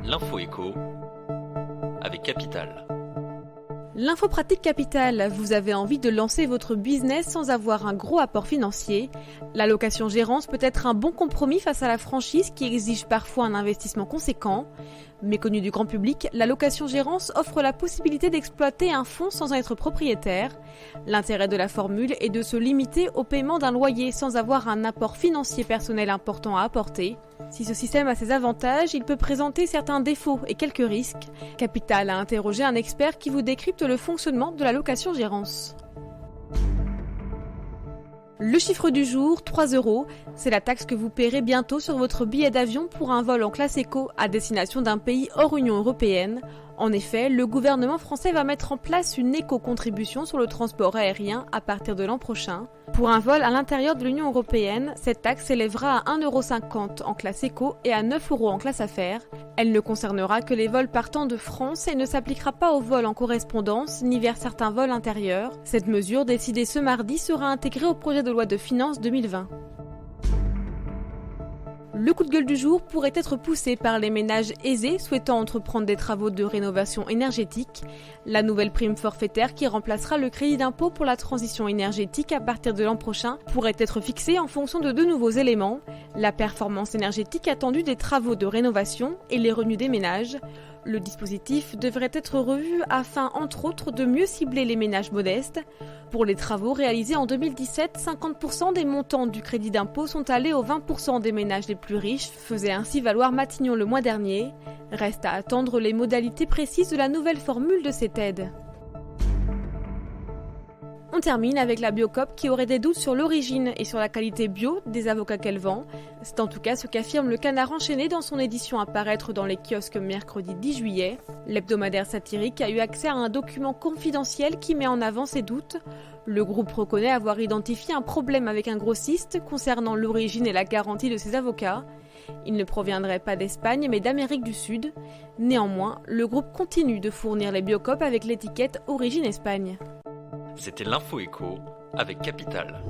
L'info écho avec Capital. L'info pratique Capital, vous avez envie de lancer votre business sans avoir un gros apport financier. La location-gérance peut être un bon compromis face à la franchise qui exige parfois un investissement conséquent. Méconnue du grand public, la location-gérance offre la possibilité d'exploiter un fonds sans en être propriétaire. L'intérêt de la formule est de se limiter au paiement d'un loyer sans avoir un apport financier personnel important à apporter. Si ce système a ses avantages, il peut présenter certains défauts et quelques risques. Capital a interrogé un expert qui vous décrypte le fonctionnement de la location-gérance. Le chiffre du jour, 3 €, c'est la taxe que vous paierez bientôt sur votre billet d'avion pour un vol en classe éco à destination d'un pays hors Union européenne. En effet, le gouvernement français va mettre en place une éco-contribution sur le transport aérien à partir de l'an prochain. Pour un vol à l'intérieur de l'Union européenne, cette taxe s'élèvera à 1,50 € en classe éco et à 9 € en classe affaires. Elle ne concernera que les vols partant de France et ne s'appliquera pas aux vols en correspondance ni vers certains vols intérieurs. Cette mesure, décidée ce mardi, sera intégrée au projet de loi de finances 2020. Le coup de gueule du jour pourrait être poussé par les ménages aisés souhaitant entreprendre des travaux de rénovation énergétique. La nouvelle prime forfaitaire qui remplacera le crédit d'impôt pour la transition énergétique à partir de l'an prochain pourrait être fixée en fonction de deux nouveaux éléments, la performance énergétique attendue des travaux de rénovation et les revenus des ménages. Le dispositif devrait être revu afin, entre autres, de mieux cibler les ménages modestes. Pour les travaux réalisés en 2017, 50% des montants du crédit d'impôt sont allés aux 20% des ménages les plus riches, faisait ainsi valoir Matignon le mois dernier. Reste à attendre les modalités précises de la nouvelle formule de cette aide. On termine avec la Biocoop qui aurait des doutes sur l'origine et sur la qualité bio des avocats qu'elle vend. C'est en tout cas ce qu'affirme le Canard enchaîné dans son édition à paraître dans les kiosques mercredi 10 juillet. L'hebdomadaire satirique a eu accès à un document confidentiel qui met en avant ses doutes. Le groupe reconnaît avoir identifié un problème avec un grossiste concernant l'origine et la garantie de ses avocats. Il ne proviendrait pas d'Espagne mais d'Amérique du Sud. Néanmoins, le groupe continue de fournir les Biocoop avec l'étiquette Origine Espagne. C'était l'info écho avec Capital.